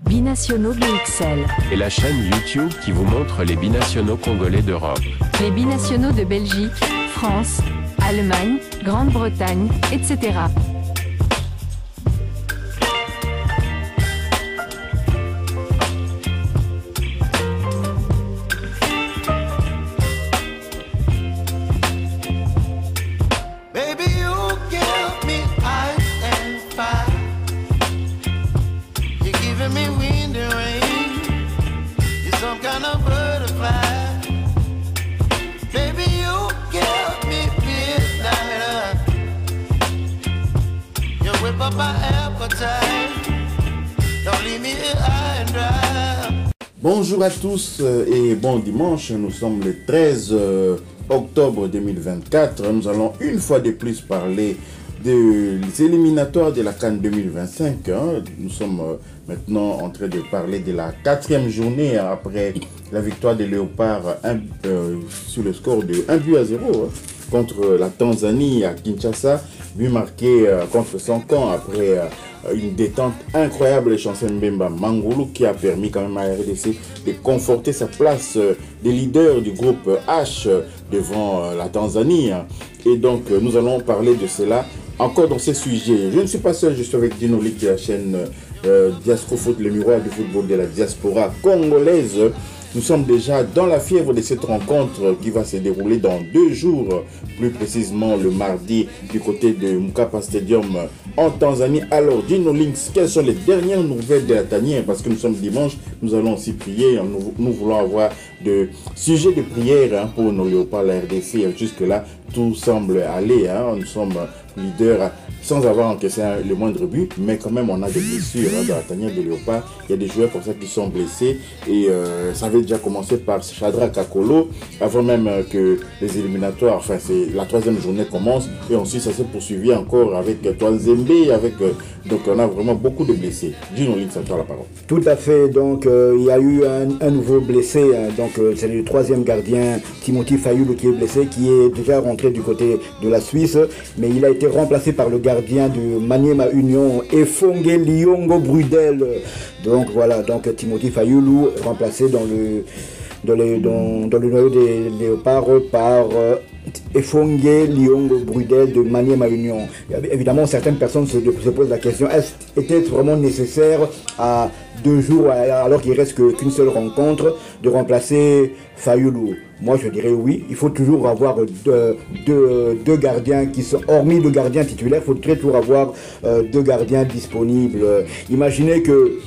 Binationaux BXL. Et la chaîne YouTube qui vous montre les binationaux congolais d'Europe. Les binationaux de Belgique, France, Allemagne, Grande-Bretagne, etc. Bonjour à tous et bon dimanche, nous sommes le 13 octobre 2024. Nous allons une fois de plus parler des éliminatoires de la CAN 2025. Nous sommes maintenant en train de parler de la 4e journée après la victoire des Léopards sur le score de 1-0 contre la Tanzanie à Kinshasa, but marqué contre son camp après une détente incroyable de Chancel Mbemba Mangolo qui a permis quand même à RDC de conforter sa place de leader du groupe H devant la Tanzanie. Et donc nous allons parler de cela encore dans ces sujets. Je ne suis pas seul, je suis avec Dino Lik de la chaîne Diasco Foot, le miroir du football de la diaspora congolaise. Nous sommes déjà dans la fièvre de cette rencontre qui va se dérouler dans 2 jours, plus précisément le mardi du côté de Mkapa Stadium en Tanzanie. Alors, Dino Links, quelles sont les dernières nouvelles de la tanière? Parce que nous sommes dimanche, nous allons aussi prier. Nous voulons avoir de sujets de prière pour nos léopards, la RDC. Jusque-là, tout semble aller. Nous sommes leaders sans avoir encaissé le moindre but, mais quand même on a des blessures dans la tanière de Léopard. Il y a des joueurs comme ça qui sont blessés et ça avait déjà commencé par Shadrack Akolo avant même que les éliminatoires, enfin c'est la 3e journée commence et ensuite ça s'est poursuivi encore avec Toanzembe, donc on a vraiment beaucoup de blessés. Gino Link, ça te la parole. Tout à fait, donc il y a eu un nouveau blessé, donc c'est le 3e gardien Timothy Fayulu qui est blessé, qui est déjà rentré du côté de la Suisse, mais il a été remplacé par le gardien de Maniema Union, Efonge Liongo Brudel. Donc voilà, donc Timothy Fayulu remplacé dans le noyau des Léopards par Efonge Liongo Brudel de Maniema Union. Évidemment, certaines personnes se posent la question, était-ce vraiment nécessaire à 2 jours, alors qu'il ne reste qu'une seule rencontre, de remplacer Fayulu? Moi, je dirais oui. Il faut toujours avoir deux gardiens qui sont, hormis le gardien titulaire, il faut toujours avoir 2 gardiens disponibles. Imaginez que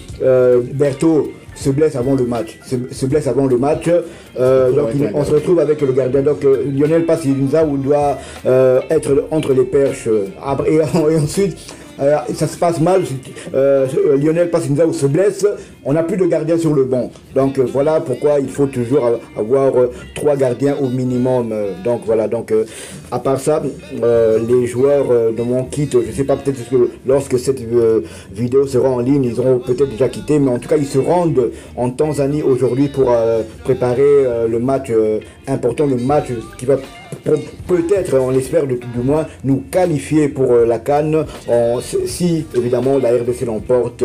Berthaud se blesse avant le match. Donc on se retrouve avec le gardien. Donc Lionel Passinza doit être entre les perches. Et ensuite, ça se passe mal. Lionel Passinza se blesse. On n'a plus de gardien sur le banc. Donc voilà pourquoi il faut toujours avoir 3 gardiens au minimum. Donc voilà. Donc à part ça, les joueurs de mon kit, je ne sais pas, peut-être que lorsque cette vidéo sera en ligne, ils auront peut-être déjà quitté, mais en tout cas ils se rendent en Tanzanie aujourd'hui pour préparer le match important, le match qui va peut-être, on l'espère du moins, nous qualifier pour la CAN si évidemment la RDC l'emporte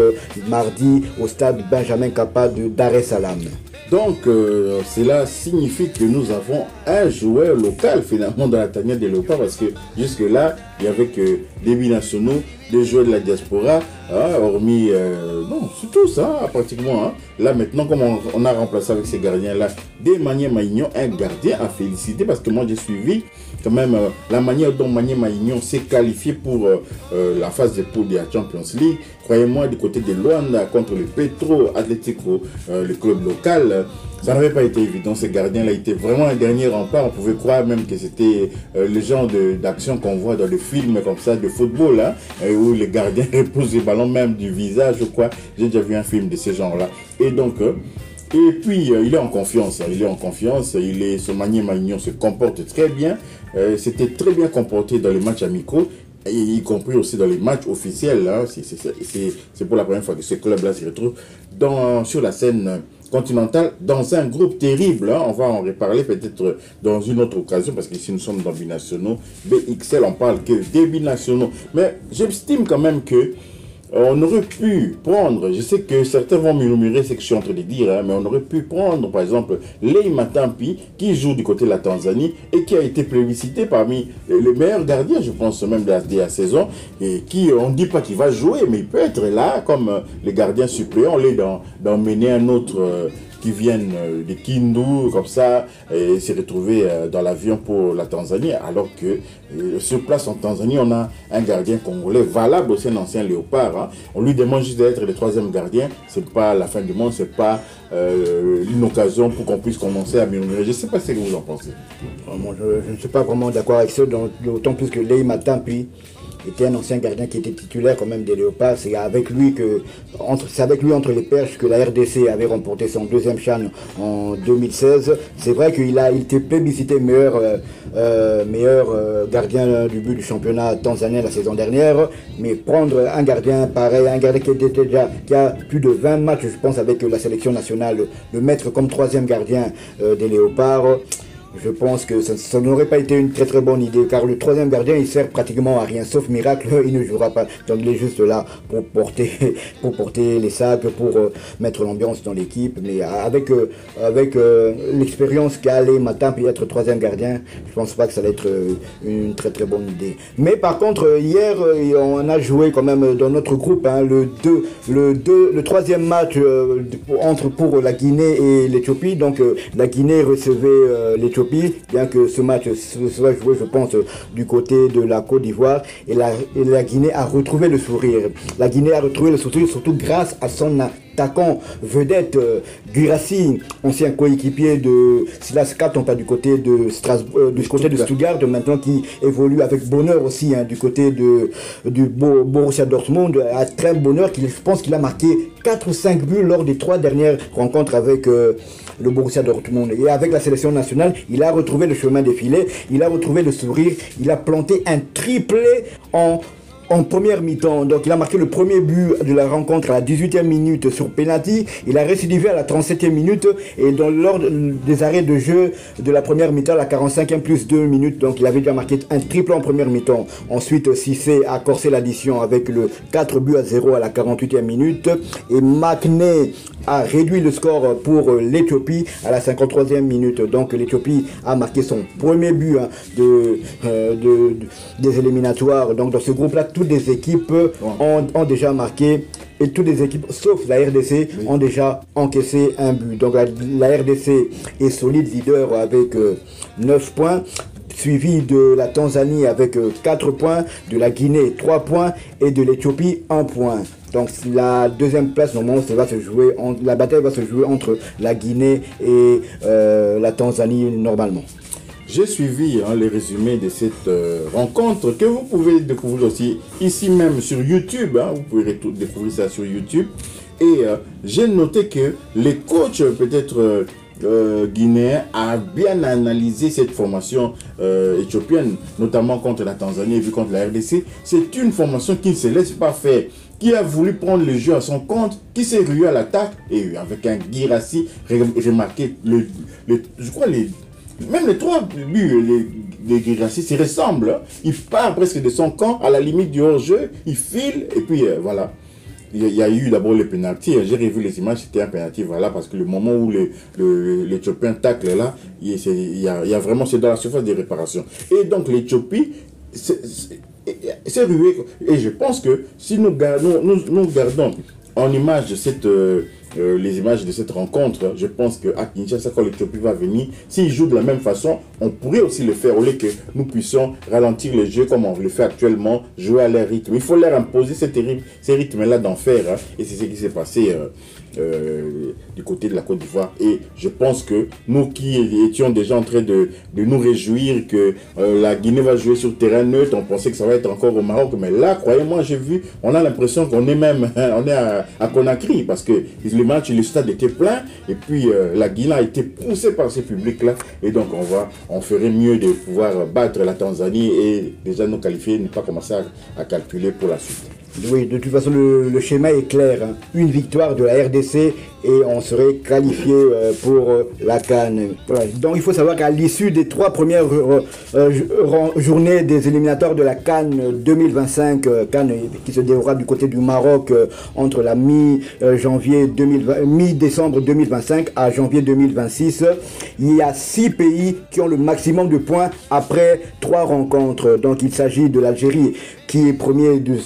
mardi au stade Benjamin Kappa de Dar es Salaam. Donc cela signifie que nous avons un joueur local finalement dans la tanière des Léopards, parce que jusque là il n'y avait que des binationaux, des joueurs de la diaspora, hormis non, c'est tout ça pratiquement. Là maintenant, comme on a remplacé avec ces gardiens là des Maniema Union, un gardien à féliciter, parce que moi j'ai suivi quand même la manière dont Maniema Union s'est qualifié pour la phase de poule de la Champions League. Croyez-moi, du côté de Luanda contre le Petro Atlético, le club local, ça n'avait pas été évident. Ce gardien-là était vraiment un dernier rempart. On pouvait croire même que c'était le genre d'action qu'on voit dans les films comme ça de football, où les gardiens reposent les ballons même du visage, je crois. J'ai déjà vu un film de ce genre-là. Et donc, et puis il est en confiance. Ce Maniema Union se comporte très bien. C'était très bien comporté dans les matchs amicaux, y compris aussi dans les matchs officiels. C'est pour la première fois que ce club-là se retrouve sur la scène continentale dans un groupe terrible. On va en reparler peut-être dans une autre occasion, parce qu'ici nous sommes dans binationaux. BXL, on parle que des binationaux. Mais j'estime quand même que on aurait pu prendre, je sais que certains vont murmurer ce que je suis en train de dire, hein, mais on aurait pu prendre par exemple Lei Matampi qui joue du côté de la Tanzanie et qui a été plébiscité parmi les meilleurs gardiens, je pense même de la saison, et qui, on ne dit pas qu'il va jouer, mais il peut être là comme les gardiens suppléants, au lieu d'en mener un autre qui viennent de Kindu, comme ça, et s'est retrouvé dans l'avion pour la Tanzanie, alors que sur place en Tanzanie, on a un gardien congolais valable, aussi un ancien léopard. Hein. On lui demande juste d'être le troisième gardien. C'est pas la fin du monde, c'est pas une occasion pour qu'on puisse commencer à murmurer. Je ne sais pas ce que vous en pensez. Je ne suis pas vraiment d'accord avec ça, d'autant plus que Lei Matampi était un ancien gardien qui était titulaire quand même des Léopards. C'est avec lui entre les perches que la RDC avait remporté son deuxième CHAN en 2016. C'est vrai qu'il a été plébiscité meilleur gardien du but du championnat tanzanien la saison dernière, mais prendre un gardien pareil, un gardien qui a plus de 20 matchs, je pense, avec la sélection nationale, le mettre comme troisième gardien des Léopards, je pense que ça n'aurait pas été une très très bonne idée, car le troisième gardien il sert pratiquement à rien, sauf miracle, il ne jouera pas. Donc il est juste là pour porter les sacs, pour mettre l'ambiance dans l'équipe. Mais avec l'expérience qu'a Lei Matampi être troisième gardien, je pense pas que ça va être une très très bonne idée. Mais par contre hier on a joué quand même dans notre groupe hein, le troisième match pour la Guinée et l'Éthiopie. Donc la Guinée recevait l'Éthiopie, bien que ce match soit joué, je pense, du côté de la Côte d'Ivoire, et la Guinée a retrouvé le sourire. La Guinée a retrouvé le sourire surtout grâce à son attaquant vedette Guirassy, ancien coéquipier de Silas Katonga du côté de Stuttgart, maintenant qui évolue avec bonheur aussi hein, du côté du Borussia Dortmund, à très bonheur, je pense qu'il a marqué 4 ou 5 buts lors des 3 dernières rencontres avec le Borussia Dortmund. Et avec la sélection nationale, il a retrouvé le chemin des filets, il a retrouvé le sourire, il a planté un triplé en première mi-temps. Donc il a marqué le premier but de la rencontre à la 18e minute sur penalty. Il a récidivé à la 37e minute et lors des arrêts de jeu de la première mi-temps, à la 45e plus 2 minutes. Donc il avait déjà marqué un triple en première mi-temps. Ensuite Cissé a corsé l'addition avec le 4-0 à la 48e minute. Et McNey a réduit le score pour l'Éthiopie à la 53e minute. Donc l'Éthiopie a marqué son premier but hein, des éliminatoires. Donc dans ce groupe-là, toutes les équipes ont déjà marqué, et toutes les équipes, sauf la RDC, ont déjà encaissé un but. Donc la RDC est solide leader avec 9 points, suivi de la Tanzanie avec 4 points, de la Guinée 3 points et de l'Éthiopie 1 point. Donc la deuxième place, normalement, la bataille va se jouer entre la Guinée et la Tanzanie normalement. J'ai suivi les résumés de cette rencontre que vous pouvez découvrir aussi ici même sur YouTube. Hein, vous pouvez découvrir ça sur YouTube. Et j'ai noté que les coachs peut-être guinéens a bien analysé cette formation éthiopienne, notamment contre la Tanzanie et puis contre la RDC. C'est une formation qui ne se laisse pas faire, qui a voulu prendre le jeu à son compte, qui s'est rué à l'attaque, et avec un Guirassy, remarqué je crois même les 3 buts de Guirassy se ressemblent. Hein. Il part presque de son camp à la limite du hors-jeu, il file, et puis voilà. Il y a eu d'abord le penalty. J'ai revu les images, c'était un penalty, voilà, parce que le moment où l'Éthiopien tacle là, il y a vraiment, c'est dans la surface de réparation. Et donc l'Éthiopie c'est rué. Et je pense que si nous gardons en image les images de cette rencontre, je pense qu'à Kinshasa, quand l'Éthiopie va venir, s'ils jouent de la même façon, on pourrait aussi le faire, au lieu que nous puissions ralentir le jeu comme on le fait actuellement, jouer à leur rythme. Il faut leur imposer ces rythmes-là d'enfer, hein, et c'est ce qui s'est passé du côté de la Côte d'Ivoire. Et je pense que nous qui étions déjà en train de nous réjouir que la Guinée va jouer sur terrain neutre, on pensait que ça va être encore au Maroc, mais là, croyez-moi, j'ai vu, on a l'impression qu'on est même on est à Conakry, parce que le match, le stade était plein, et puis la Guinée a été poussée par ce public-là, et donc on ferait mieux de pouvoir battre la Tanzanie et déjà nous qualifier, ne pas commencer à calculer pour la suite. Oui, de toute façon, le schéma est clair. Hein. Une victoire de la RDC et on serait qualifié pour la CAN. Voilà. Donc il faut savoir qu'à l'issue des 3 premières journées des éliminatoires de la CAN 2025, CAN qui se déroulera du côté du Maroc entre la mi-décembre 2025 à janvier 2026, il y a 6 pays qui ont le maximum de points après 3 rencontres. Donc il s'agit de l'Algérie qui est premier de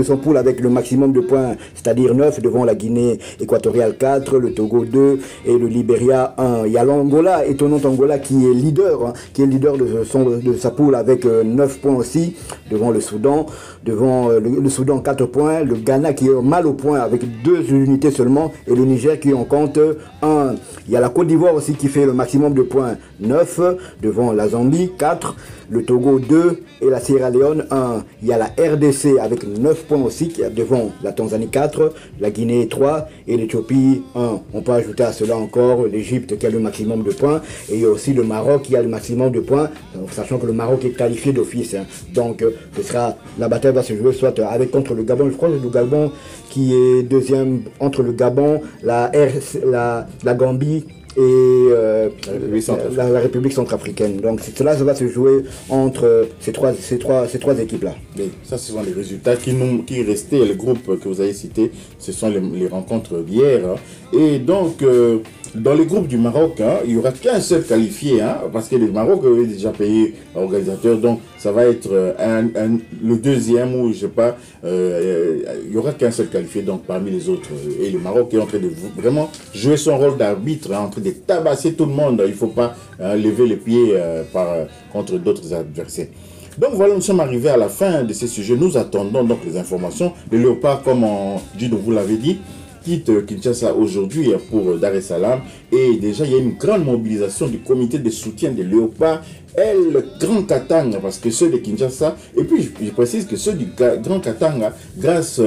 son pool avec le maximum de points, c'est-à-dire 9 devant la Guinée équatoriale 4, le Togo 2 et le Libéria 1. Il y a l'Angola, étonnant Angola qui est leader, de sa pool avec 9 points aussi, devant le Soudan, le Soudan 4 points, le Ghana qui est mal au point avec 2 unités seulement et le Niger qui en compte 1. Il y a la Côte d'Ivoire aussi qui fait le maximum de points 9, devant la Zambie 4, le Togo 2 et la Sierra Leone 1. Il y a la RDC avec 9 points aussi, qui est devant la Tanzanie 4, la Guinée 3 et l'Éthiopie 1. On peut ajouter à cela encore l'Égypte qui a le maximum de points et il y a aussi le Maroc qui a le maximum de points, sachant que le Maroc est qualifié d'office. Hein. Donc la bataille va se jouer soit contre le Gabon, je crois que le Gabon qui est deuxième entre le Gabon, la Gambie et la République centrafricaine. Donc cela va se jouer entre ces trois équipes-là. Ça, ce sont les résultats qui restaient. Le groupe que vous avez cité, ce sont les rencontres d'hier. Hein. Et donc, dans les groupes du Maroc, hein, il n'y aura qu'un seul qualifié, hein, parce que le Maroc avait déjà payé l'organisateur. Donc, ça va être le deuxième ou je sais pas. Il n'y aura qu'un seul qualifié donc parmi les autres. Et le Maroc est en train de vraiment jouer son rôle d'arbitre, hein, en train de tabasser tout le monde. Il ne faut pas lever les pieds contre d'autres adversaires. Donc voilà, nous sommes arrivés à la fin de ce sujet. Nous attendons donc les informations. Le Léopard, comme vous l'avez dit, quitte Kinshasa aujourd'hui pour Dar es Salaam. Et déjà, il y a une grande mobilisation du comité de soutien des Léopards et le Grand Katanga, parce que ceux de Kinshasa, et puis je précise que ceux du Grand Katanga, grâce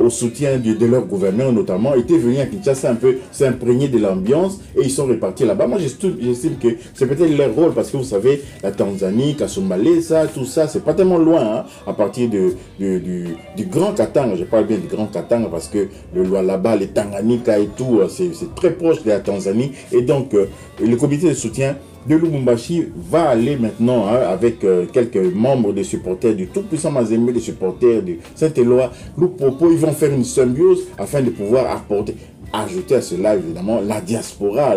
au soutien de leur gouverneur notamment, étaient venus à Kinshasa un peu s'imprégner de l'ambiance et ils sont repartis là-bas. Moi, j'estime que c'est peut-être leur rôle, parce que vous savez, la Tanzanie, Kasumbalé, tout ça, c'est pas tellement loin, hein, à partir du Grand Katanga. Je parle bien du Grand Katanga parce que là-bas, les Tanganyika et tout, c'est très proche de la Tanzanie. Et donc, le comité de soutien de Lubumbashi va aller maintenant avec quelques membres des supporters du tout-puissant Mazembe, des supporters du Saint-Éloi, Lupopo. Ils vont faire une symbiose afin de pouvoir ajouter à cela évidemment la diaspora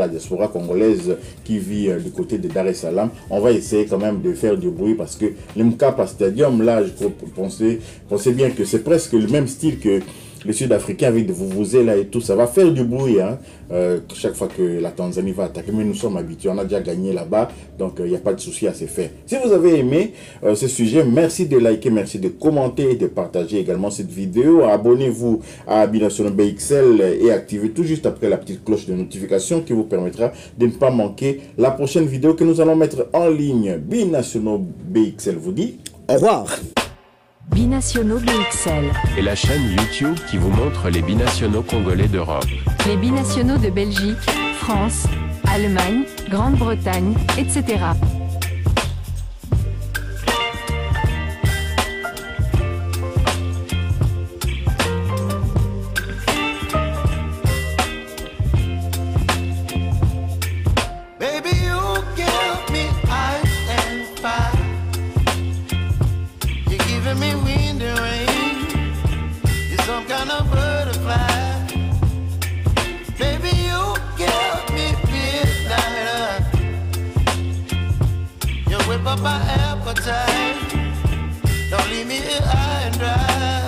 congolaise qui vit du côté de Dar es Salaam. On va essayer quand même de faire du bruit parce que le Mkapa Stadium, là, je pensais bien que c'est presque le même style que les Sud-Africains avec des vuvuzela là et tout, ça va faire du bruit, hein, chaque fois que la Tanzanie va attaquer. Mais nous sommes habitués, on a déjà gagné là-bas, donc il n'y a pas de souci à se faire. Si vous avez aimé ce sujet, merci de liker, merci de commenter et de partager également cette vidéo. Abonnez-vous à Binationaux BXL et activez tout juste après la petite cloche de notification qui vous permettra de ne pas manquer la prochaine vidéo que nous allons mettre en ligne. Binationaux BXL vous dit au revoir. Binationaux BXL. Et la chaîne YouTube qui vous montre les binationaux congolais d'Europe. Les binationaux de Belgique, France, Allemagne, Grande-Bretagne, etc. My appetite, don't leave me here high and dry.